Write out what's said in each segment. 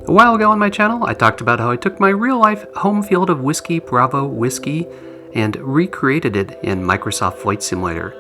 A while ago on my channel, I talked about how I took my real-life home field of Whiskey Bravo Whiskey and recreated it in Microsoft Flight Simulator.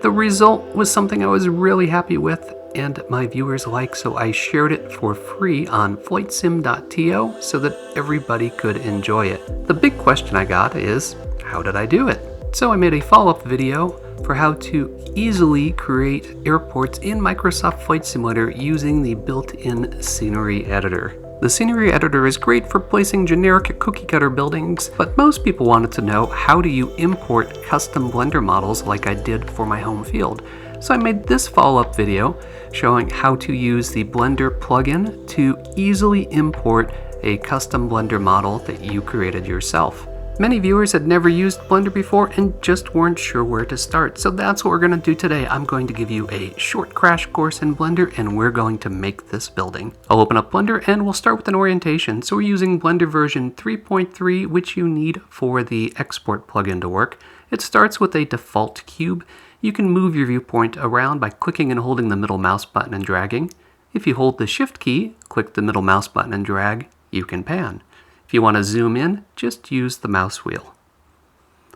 The result was something I was really happy with and my viewers liked, so I shared it for free on flightsim.to so that everybody could enjoy it. The big question I got is, how did I do it? So I made a follow-up video for how to easily create airports in Microsoft Flight Simulator using the built-in scenery editor. The scenery editor is great for placing generic cookie cutter buildings, but most people wanted to know, how do you import custom Blender models like I did for my home field? So I made this follow-up video showing how to use the Blender plugin to easily import a custom Blender model that you created yourself. Many viewers had never used Blender before and just weren't sure where to start, so that's what we're going to do today. I'm going to give you a short crash course in Blender and we're going to make this building. I'll open up Blender and we'll start with an orientation. So we're using Blender version 3.3, which you need for the export plugin to work. It starts with a default cube. You can move your viewpoint around by clicking and holding the middle mouse button and dragging. If you hold the Shift key, click the middle mouse button and drag, you can pan. If you want to zoom in, just use the mouse wheel.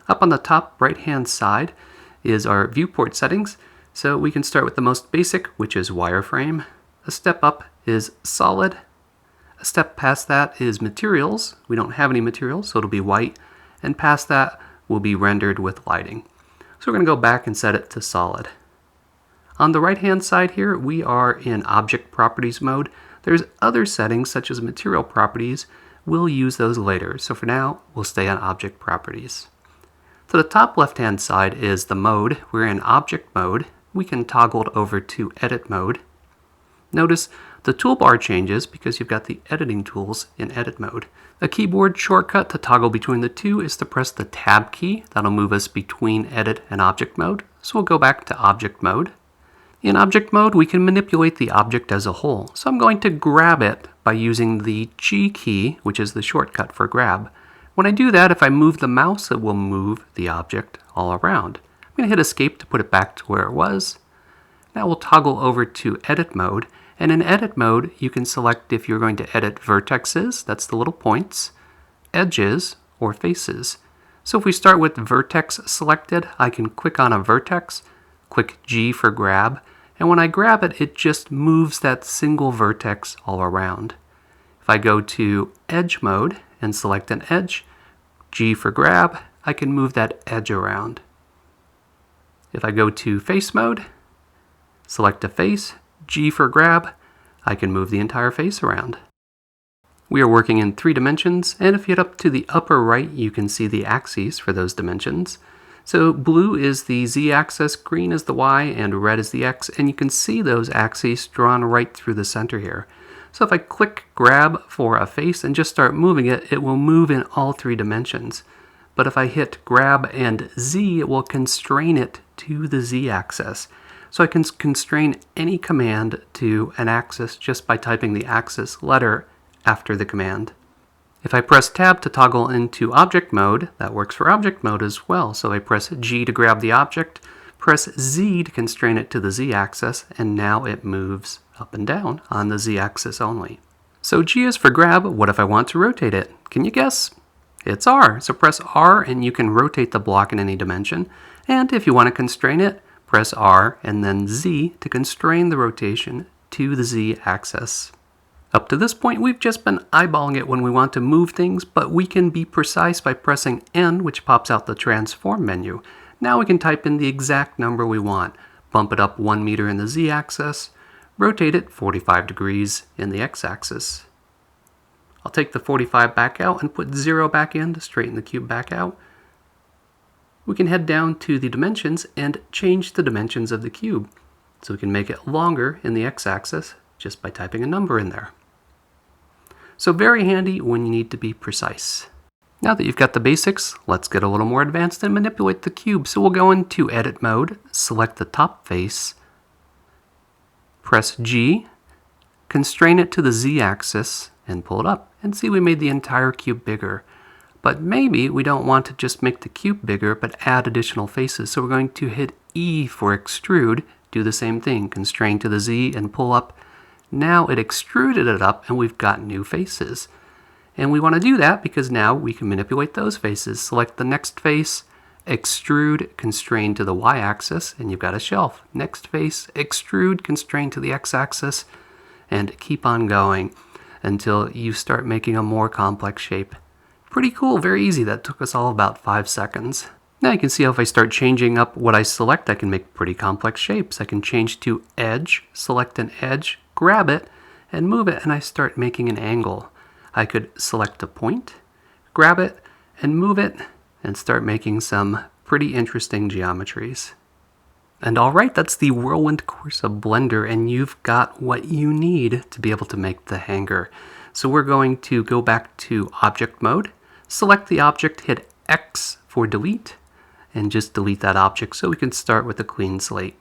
Up on the top right-hand side is our viewport settings. So we can start with the most basic, which is wireframe. A step up is solid. A step past that is materials. We don't have any materials, so it'll be white. And past that will be rendered with lighting. So we're going to go back and set it to solid. On the right-hand side here, we are in object properties mode. There's other settings such as material properties. We'll use those later, so for now, we'll stay on object properties. To the top left-hand side is the mode. We're in object mode. We can toggle it over to edit mode. Notice the toolbar changes because you've got the editing tools in edit mode. A keyboard shortcut to toggle between the two is to press the tab key. That'll move us between edit and object mode. So we'll go back to object mode. In object mode, we can manipulate the object as a whole. So I'm going to grab it by using the G key, which is the shortcut for grab. When I do that, if I move the mouse, it will move the object all around. I'm going to hit escape to put it back to where it was. Now we'll toggle over to edit mode. And in edit mode, you can select if you're going to edit vertexes, that's the little points, edges, or faces. So if we start with vertex selected, I can click on a vertex, click G for grab, and when I grab it, it just moves that single vertex all around. If I go to edge mode and select an edge, G for grab, I can move that edge around. If I go to face mode, select a face, G for grab, I can move the entire face around. We are working in 3 dimensions, and if you get up to the upper right, you can see the axes for those dimensions. So blue is the z-axis, green is the y, and red is the x, and you can see those axes drawn right through the center here. So if I click grab for a face and just start moving it, it will move in all 3 dimensions. But if I hit grab and z, it will constrain it to the z-axis. So I can constrain any command to an axis just by typing the axis letter after the command. If I press tab to toggle into object mode, that works for object mode as well. So I press G to grab the object, press Z to constrain it to the Z-axis, and now it moves up and down on the Z-axis only. So G is for grab. What if I want to rotate it? Can you guess? It's R. So press R and you can rotate the block in any dimension. And if you want to constrain it, press R and then Z to constrain the rotation to the Z-axis. Up to this point, we've just been eyeballing it when we want to move things, but we can be precise by pressing N, which pops out the transform menu. Now we can type in the exact number we want, bump it up 1 meter in the Z-axis, rotate it 45 degrees in the X-axis. I'll take the 45 back out and put 0 back in to straighten the cube back out. We can head down to the dimensions and change the dimensions of the cube. So we can make it longer in the X-axis just by typing a number in there. So very handy when you need to be precise. Now that you've got the basics, let's get a little more advanced and manipulate the cube. So we'll go into edit mode, select the top face, press G, constrain it to the Z-axis, and pull it up. And see, we made the entire cube bigger. But maybe we don't want to just make the cube bigger, but add additional faces. So we're going to hit E for extrude, do the same thing, constrain to the Z and pull up. Now it extruded it up and we've got new faces. And we want to do that because now we can manipulate those faces. Select the next face, extrude, constrain to the y-axis, and you've got a shelf. Next face, extrude, constrain to the x-axis, and keep on going until you start making a more complex shape. Pretty cool, very easy. That took us all about 5 seconds. Now you can see how if I start changing up what I select, I can make pretty complex shapes. I can change to edge, select an edge, grab it, and move it, and I start making an angle. I could select a point, grab it, and move it, and start making some pretty interesting geometries. And alright, that's the whirlwind course of Blender, and you've got what you need to be able to make the hanger. So we're going to go back to object mode, select the object, hit X for delete, and just delete that object so we can start with a clean slate.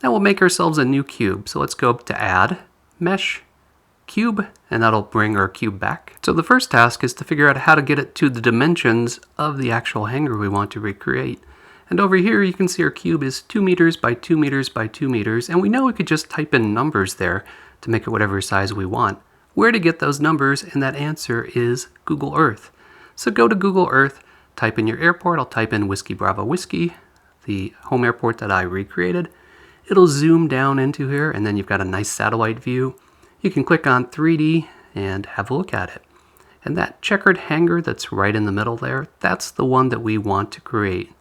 Now we'll make ourselves a new cube. So let's go up to Add, Mesh, Cube, and that'll bring our cube back. So the first task is to figure out how to get it to the dimensions of the actual hanger we want to recreate. And over here you can see our cube is 2 meters by 2 meters by 2 meters, and we know we could just type in numbers there to make it whatever size we want. Where to get those numbers, and that answer is Google Earth. So go to Google Earth, type in your airport. I'll type in Whiskey Bravo Whiskey, the home airport that I recreated. It'll zoom down into here, and then you've got a nice satellite view. You can click on 3D and have a look at it. And that checkered hanger that's right in the middle there, that's the one that we want to create.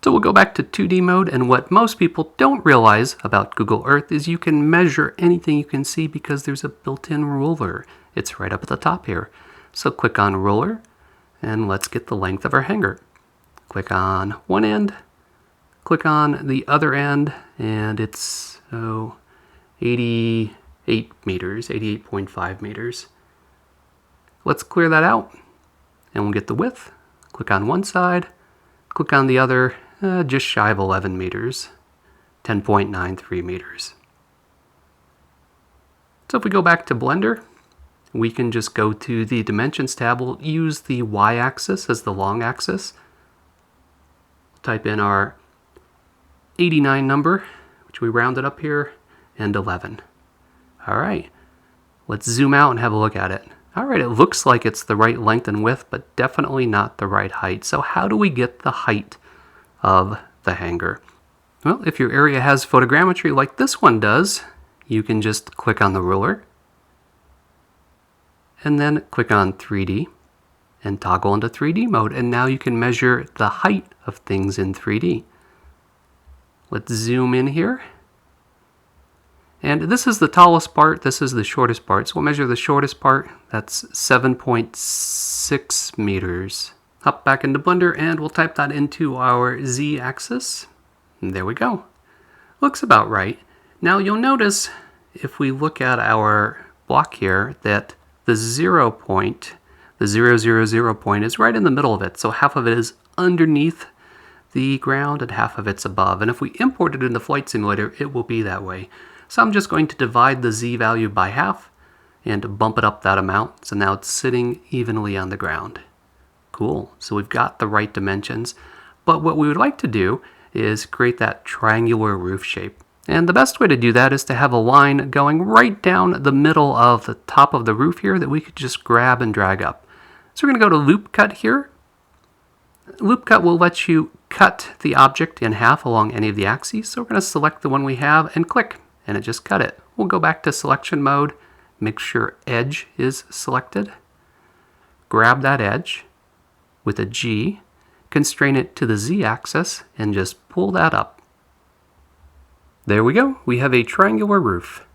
So we'll go back to 2D mode, and what most people don't realize about Google Earth is you can measure anything you can see because there's a built-in ruler. It's right up at the top here. So click on ruler, and let's get the length of our hanger. Click on one end, click on the other end, and it's 88 meters, 88.5 meters. Let's clear that out, and we'll get the width. Click on one side, click on the other, just shy of 11 meters, 10.93 meters. So if we go back to Blender, we can just go to the Dimensions tab. We'll use the y-axis as the long axis. Type in our 89 number, which we rounded up here, and 11. All right, let's zoom out and have a look at it. All right, it looks like it's the right length and width, but definitely not the right height. So how do we get the height of the hanger? Well, if your area has photogrammetry like this one does, you can just click on the ruler, and then click on 3D and toggle into 3D mode, and now you can measure the height of things in 3D. Let's zoom in here. And this is the tallest part, this is the shortest part. So we'll measure the shortest part, that's 7.6 meters. Hop back into Blender and we'll type that into our Z-axis. And there we go. Looks about right. Now you'll notice if we look at our block here that the 0 point, the 0, 0, 0 point is right in the middle of it. So half of it is underneath the ground and half of it's above. And if we import it in the flight simulator, it will be that way. So I'm just going to divide the Z value by half and bump it up that amount. So now it's sitting evenly on the ground. Cool, so we've got the right dimensions. But what we would like to do is create that triangular roof shape. And the best way to do that is to have a line going right down the middle of the top of the roof here that we could just grab and drag up. So we're going to go to Loop Cut here. Loop Cut will let you cut the object in half along any of the axes. So we're going to select the one we have and click, and it just cut it. We'll go back to selection mode, make sure edge is selected, grab that edge with a G, constrain it to the Z-axis, and just pull that up. There we go, we have a triangular roof.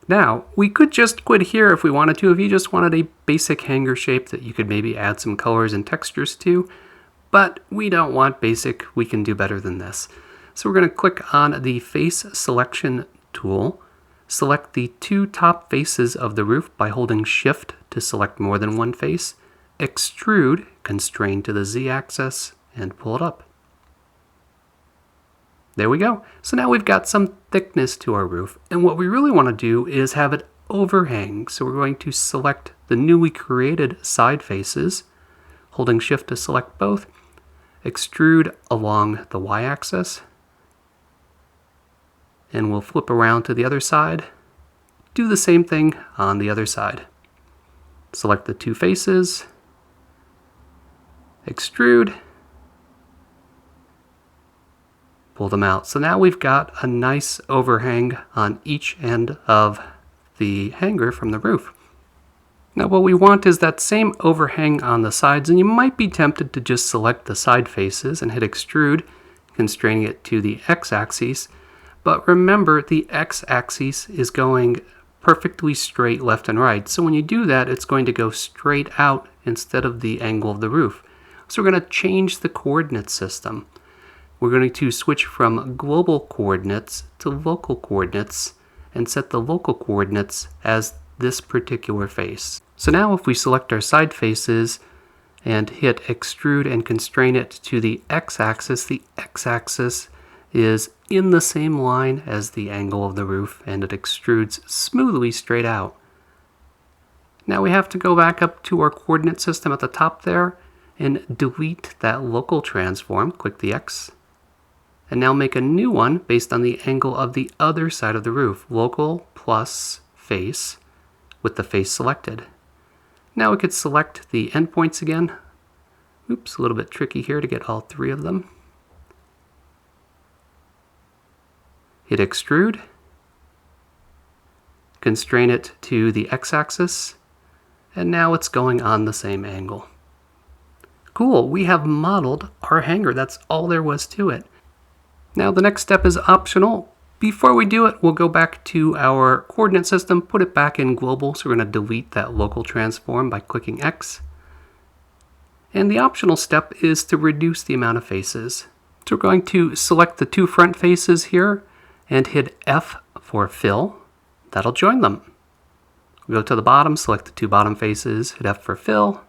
Now, we could just quit here if we wanted to, if you just wanted a basic hanger shape that you could maybe add some colors and textures to, but we don't want basic, we can do better than this. So we're going to click on the Face Selection tool, select the two top faces of the roof by holding Shift to select more than one face, extrude, constrain to the Z-axis, and pull it up. There we go. So now we've got some thickness to our roof, and what we really want to do is have it overhang. So we're going to select the newly created side faces, holding Shift to select both, extrude along the Y-axis, and we'll flip around to the other side, Do the same thing on the other side. Select the two faces, extrude, pull them out. So now we've got a nice overhang on each end of the hanger from the roof. Now what we want is that same overhang on the sides, and you might be tempted to just select the side faces and hit extrude, constraining it to the x-axis. But remember, the x-axis is going perfectly straight left and right. So when you do that, it's going to go straight out instead of the angle of the roof. So we're going to change the coordinate system. We're going to switch from global coordinates to local coordinates and set the local coordinates as this particular face. So now if we select our side faces and hit extrude and constrain it to the x-axis is in the same line as the angle of the roof, and it extrudes smoothly straight out. Now we have to go back up to our coordinate system at the top there and delete that local transform. Click the X. And now make a new one based on the angle of the other side of the roof. Local plus face with the face selected. Now we could select the endpoints again. Oops, a little bit tricky here to get all three of them. Hit extrude. Constrain it to the x-axis. And now it's going on the same angle. Cool, we have modeled our hanger. That's all there was to it. Now the next step is optional. Before we do it, we'll go back to our coordinate system, put it back in global. So we're going to delete that local transform by clicking X. And the optional step is to reduce the amount of faces. So we're going to select the two front faces here and hit F for fill. That'll join them. We'll go to the bottom, select the two bottom faces, hit F for fill.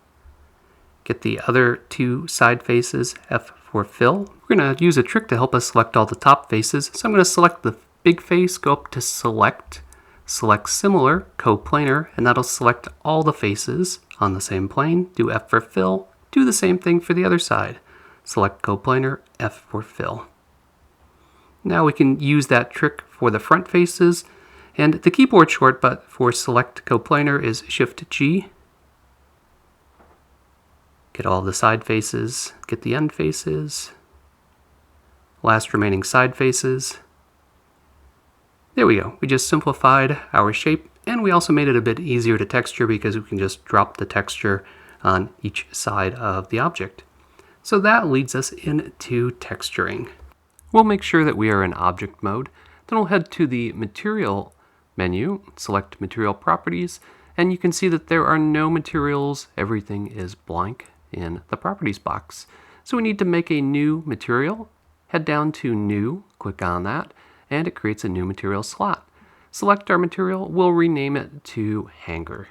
Get the other two side faces, F for fill. We're going to use a trick to help us select all the top faces. So I'm going to select the big face, go up to select, select similar, coplanar, and that'll select all the faces on the same plane. Do F for fill. Do the same thing for the other side. Select coplanar, F for fill. Now we can use that trick for the front faces, and the keyboard shortcut for select coplanar is Shift G. Get all the side faces, get the end faces, last remaining side faces. There we go. We just simplified our shape, and we also made it a bit easier to texture because we can just drop the texture on each side of the object. So that leads us into texturing. We'll make sure that we are in object mode. Then we'll head to the material menu, select material properties, and you can see that there are no materials. Everything is blank in the properties box. So we need to make a new material. Head down to new, click on that, and it creates a new material slot. Select our material, we'll rename it to hanger.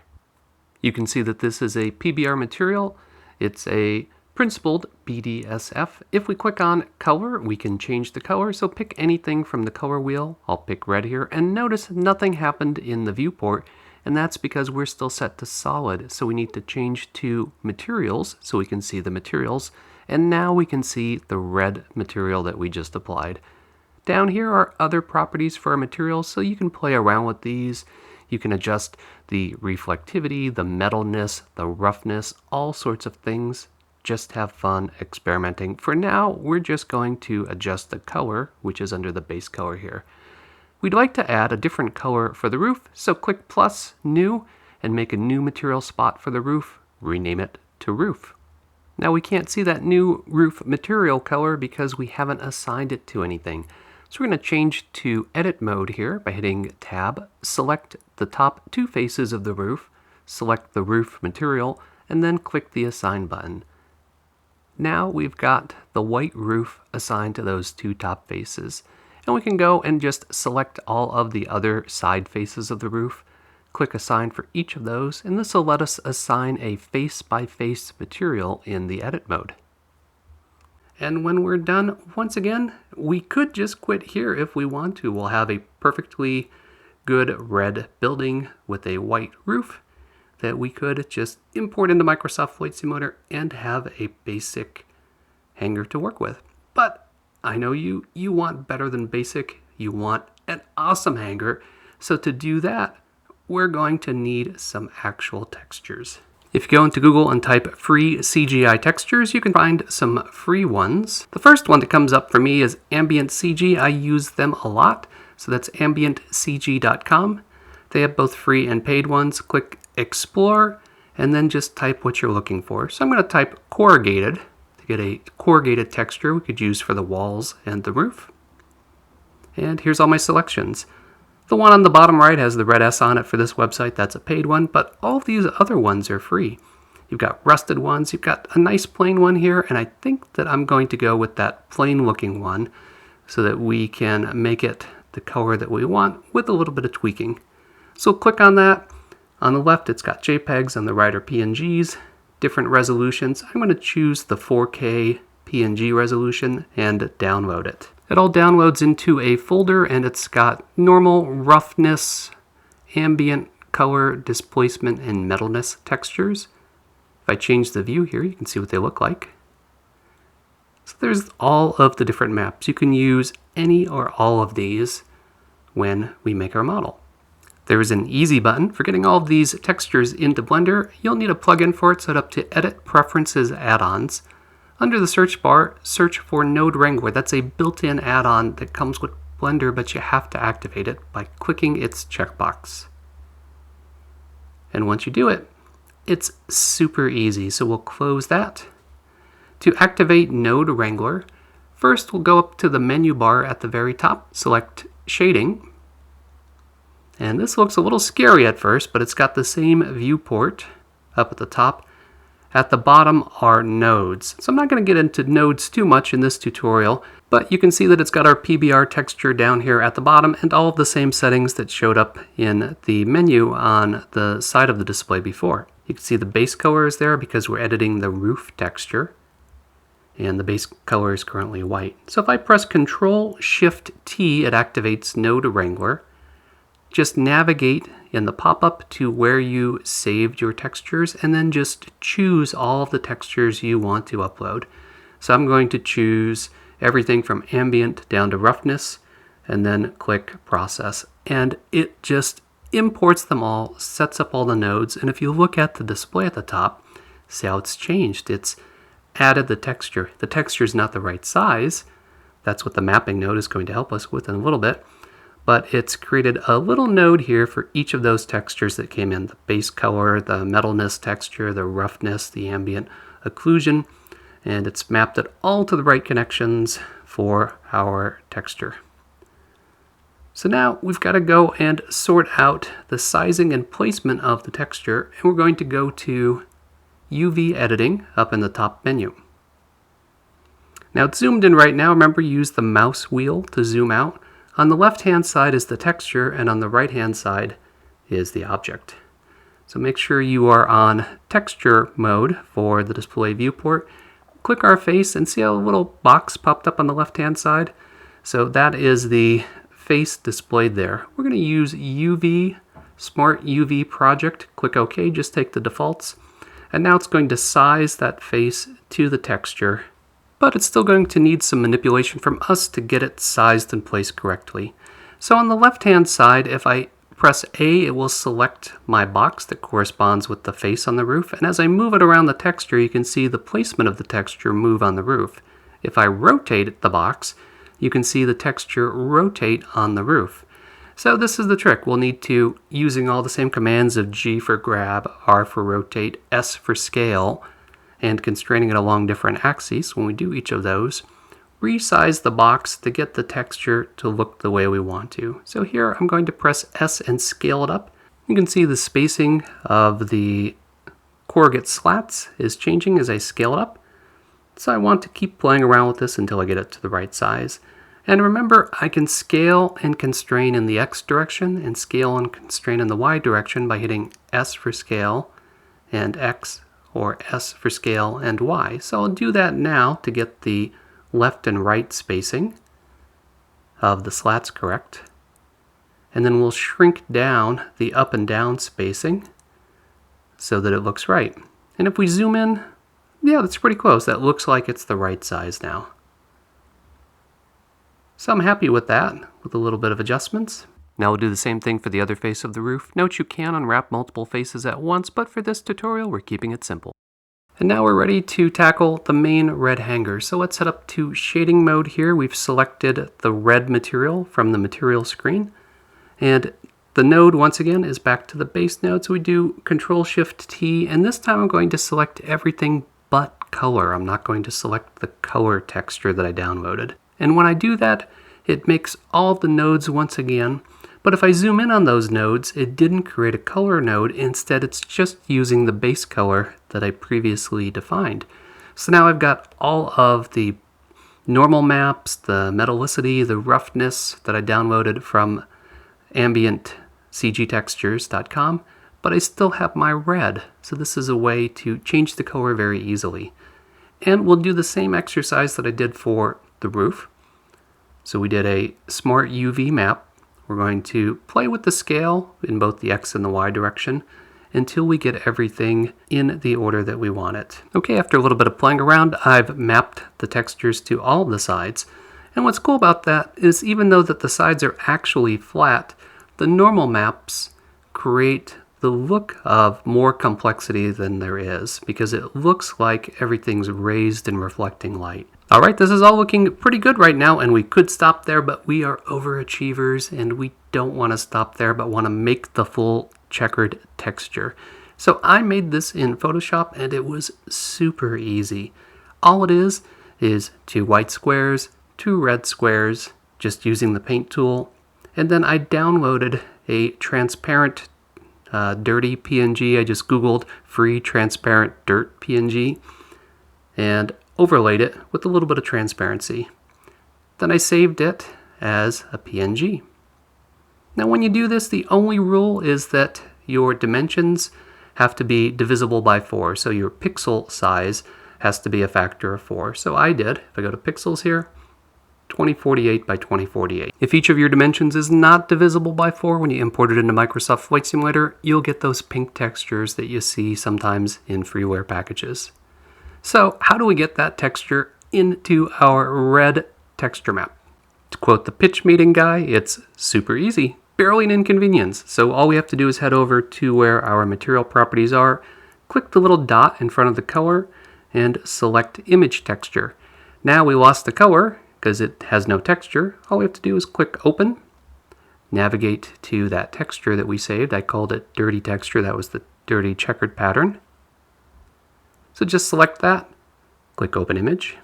You can see that this is a PBR material. It's a principled BDSF. If we click on color, we can change the color. So pick anything from the color wheel. I'll pick red here, and notice nothing happened in the viewport. And that's because we're still set to solid. So we need to change to materials so we can see the materials. And now we can see the red material that we just applied. Down here are other properties for our materials, so you can play around with these. You can adjust the reflectivity, the metalness, the roughness, all sorts of things. Just have fun experimenting. For now, we're just going to adjust the color, which is under the base color here. We'd like to add a different color for the roof, so click plus, new, and make a new material spot for the roof. Rename it to roof. Now we can't see that new roof material color because we haven't assigned it to anything. So we're going to change to edit mode here by hitting tab, select the top two faces of the roof, select the roof material, and then click the assign button. Now we've got the white roof assigned to those two top faces. And we can go and just select all of the other side faces of the roof, click assign for each of those, and this will let us assign a face-by-face material in the edit mode. And when we're done, once again, we could just quit here if we want to. We'll have a perfectly good red building with a white roof that we could just import into Microsoft Flight Simulator and have a basic hanger to work with. But I know you want better than basic. You want an awesome hanger. So to do that, we're going to need some actual textures. If you go into Google and type free CGI textures, you can find some free ones. The first one that comes up for me is Ambient CG. I use them a lot, so that's ambientcg.com. They have both free and paid ones. Click Explore, and then just type what you're looking for. So I'm going to type corrugated to get a corrugated texture we could use for the walls and the roof. And here's all my selections. The one on the bottom right has the red S on it for this website. That's a paid one, but all these other ones are free. You've got rusted ones, you've got a nice plain one here, and I think that I'm going to go with that plain looking one so that we can make it the color that we want with a little bit of tweaking. So click on that. On the left, it's got JPEGs, on the right are PNGs, different resolutions. I'm going to choose the 4K PNG resolution and download it. It all downloads into a folder, and it's got normal, roughness, ambient, color, displacement, and metalness textures. If I change the view here, you can see what they look like. So there's all of the different maps. You can use any or all of these when we make our model. There is an easy button for getting all of these textures into Blender. You'll need a plugin for it set up to Edit Preferences Add-ons. Under the search bar, search for Node Wrangler. That's a built-in add-on that comes with Blender, but you have to activate it by clicking its checkbox. And once you do it, it's super easy, so we'll close that. To activate Node Wrangler, first we'll go up to the menu bar at the very top, select Shading. And this looks a little scary at first, but it's got the same viewport up at the top. At the bottom are nodes. So I'm not going to get into nodes too much in this tutorial, but you can see that it's got our PBR texture down here at the bottom and all of the same settings that showed up in the menu on the side of the display before. You can see the base color is there because we're editing the roof texture, and the base color is currently white. So if I press Control-Shift-T, it activates Node Wrangler. Just navigate in the pop-up to where you saved your textures, and then just choose all of the textures you want to upload. So I'm going to choose everything from ambient down to roughness, and then click Process. And it just imports them all, sets up all the nodes, and if you look at the display at the top, see how it's changed. It's added the texture. The texture is not the right size. That's what the mapping node is going to help us with in a little bit. But it's created a little node here for each of those textures that came in. The base color, the metalness texture, the roughness, the ambient occlusion, and it's mapped it all to the right connections for our texture. So now we've got to go and sort out the sizing and placement of the texture, and we're going to go to UV editing up in the top menu. Now it's zoomed in right now. Remember, use the mouse wheel to zoom out. On the left-hand side is the texture, and on the right-hand side is the object. So make sure you are on texture mode for the display viewport. Click our face and see how a little box popped up on the left-hand side. So that is the face displayed there. We're going to use UV, Smart UV Project. Click OK, just take the defaults. And now it's going to size that face to the texture, but it's still going to need some manipulation from us to get it sized and placed correctly. So on the left-hand side, if I press A, it will select my box that corresponds with the face on the roof, and as I move it around the texture, you can see the placement of the texture move on the roof. If I rotate the box, you can see the texture rotate on the roof. So this is the trick. We'll need to, using all the same commands of G for grab, R for rotate, S for scale, and constraining it along different axes, when we do each of those, resize the box to get the texture to look the way we want to. So here I'm going to press S and scale it up. You can see the spacing of the corrugate slats is changing as I scale it up. So I want to keep playing around with this until I get it to the right size. And remember, I can scale and constrain in the X direction and scale and constrain in the Y direction by hitting S for scale and X, or S for scale and Y. So I'll do that now to get the left and right spacing of the slats correct. And then we'll shrink down the up and down spacing so that it looks right. And if we zoom in, yeah, that's pretty close. That looks like it's the right size now. So I'm happy with that, with a little bit of adjustments. Now we'll do the same thing for the other face of the roof. Note you can unwrap multiple faces at once, but for this tutorial we're keeping it simple. And now we're ready to tackle the main red hanger. So let's head up to shading mode here. We've selected the red material from the material screen. And the node, once again, is back to the base node. So we do Control-Shift-T, and this time I'm going to select everything but color. I'm not going to select the color texture that I downloaded. And when I do that, it makes all of the nodes once again. But if I zoom in on those nodes, it didn't create a color node. Instead, it's just using the base color that I previously defined. So now I've got all of the normal maps, the metallicity, the roughness that I downloaded from ambientcgtextures.com, but I still have my red. So this is a way to change the color very easily. And we'll do the same exercise that I did for the roof. So we did a smart UV map. We're going to play with the scale in both the X and the Y direction until we get everything in the order that we want it. Okay, after a little bit of playing around, I've mapped the textures to all of the sides. And what's cool about that is even though that the sides are actually flat, the normal maps create the look of more complexity than there is because it looks like everything's raised and reflecting light. All right, this is all looking pretty good right now, and we could stop there, but we are overachievers, and we don't want to stop there, but want to make the full checkered texture. So I made this in Photoshop, and it was super easy. All it is 2 white squares, 2 red squares, just using the paint tool, and then I downloaded a transparent dirty PNG. I just Googled free transparent dirt PNG, and overlaid it with a little bit of transparency. Then I saved it as a PNG. Now when you do this, the only rule is that your dimensions have to be divisible by 4. So your pixel size has to be a factor of 4. So I did. If I go to pixels here, 2048 by 2048. If each of your dimensions is not divisible by 4 when you import it into Microsoft Flight Simulator, you'll get those pink textures that you see sometimes in freeware packages. So how do we get that texture into our red texture map? To quote the pitch meeting guy, it's super easy, barely an inconvenience. So all we have to do is head over to where our material properties are, click the little dot in front of the color, and select image texture. Now we lost the color because it has no texture. All we have to do is click open, navigate to that texture that we saved. I called it dirty texture. That was the dirty checkered pattern. So just select that, click open image.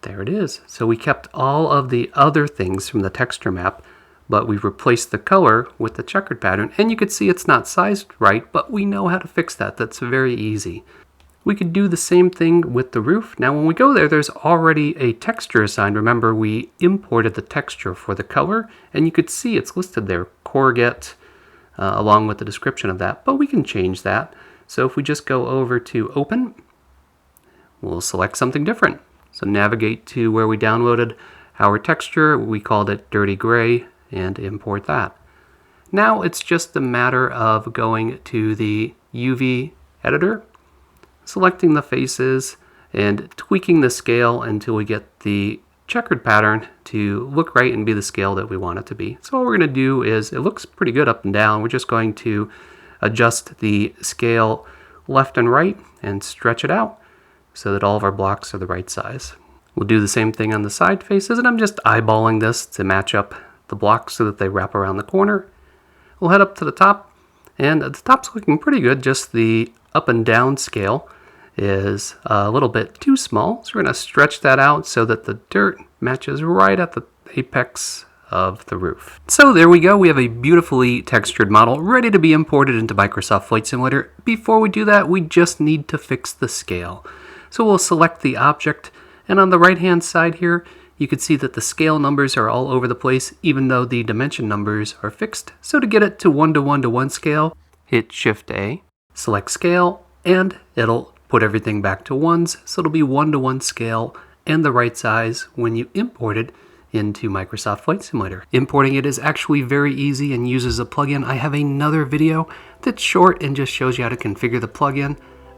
There it is. So we kept all of the other things from the texture map, but we replaced the color with the checkered pattern. And you could see it's not sized right, but we know how to fix that. That's very easy. We could do the same thing with the roof. Now when we go there, there's already a texture assigned. Remember, we imported the texture for the color, and you could see it's listed there, Corrugate, along with the description of that, but we can change that. So if we just go over to open, we'll select something different. So navigate to where we downloaded our texture, we called it dirty gray, and import that. Now it's just a matter of going to the UV editor, selecting the faces, and tweaking the scale until we get the checkered pattern to look right and be the scale that we want it to be. So what we're going to do is, it looks pretty good up and down, we're just going to adjust the scale left and right and stretch it out so that all of our blocks are the right size. We'll do the same thing on the side faces, and I'm just eyeballing this to match up the blocks so that they wrap around the corner. We'll head up to the top, and the top's looking pretty good, just the up and down scale is a little bit too small, so we're going to stretch that out so that the dirt matches right at the apex of the roof. So there we go, we have a beautifully textured model ready to be imported into Microsoft Flight Simulator. Before we do that, we just need to fix the scale. So we'll select the object, and on the right hand side here, you can see that the scale numbers are all over the place, even though the dimension numbers are fixed. So to get it to 1:1:1 scale, hit Shift A, select scale, and it'll put everything back to ones, so it'll be 1:1 scale and the right size when you import it into Microsoft Flight Simulator. Importing it is actually very easy and uses a plugin. I have another video that's short and just shows you how to configure the plugin,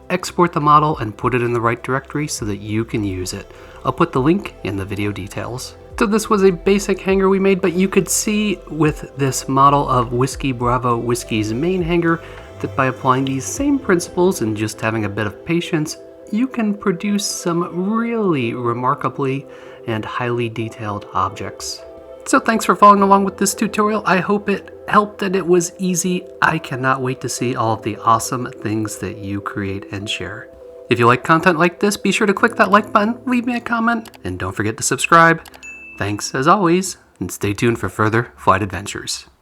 export the model, and put it in the right directory so that you can use it. I'll put the link in the video details. So this was a basic hanger we made, but you could see with this model of Whiskey Bravo Whiskey's main hanger that by applying these same principles and just having a bit of patience, you can produce some really remarkably and highly detailed objects. So thanks for following along with this tutorial. I hope it helped and it was easy. I cannot wait to see all of the awesome things that you create and share. If you like content like this, be sure to click that like button, leave me a comment, and don't forget to subscribe. Thanks as always, and stay tuned for further flight adventures.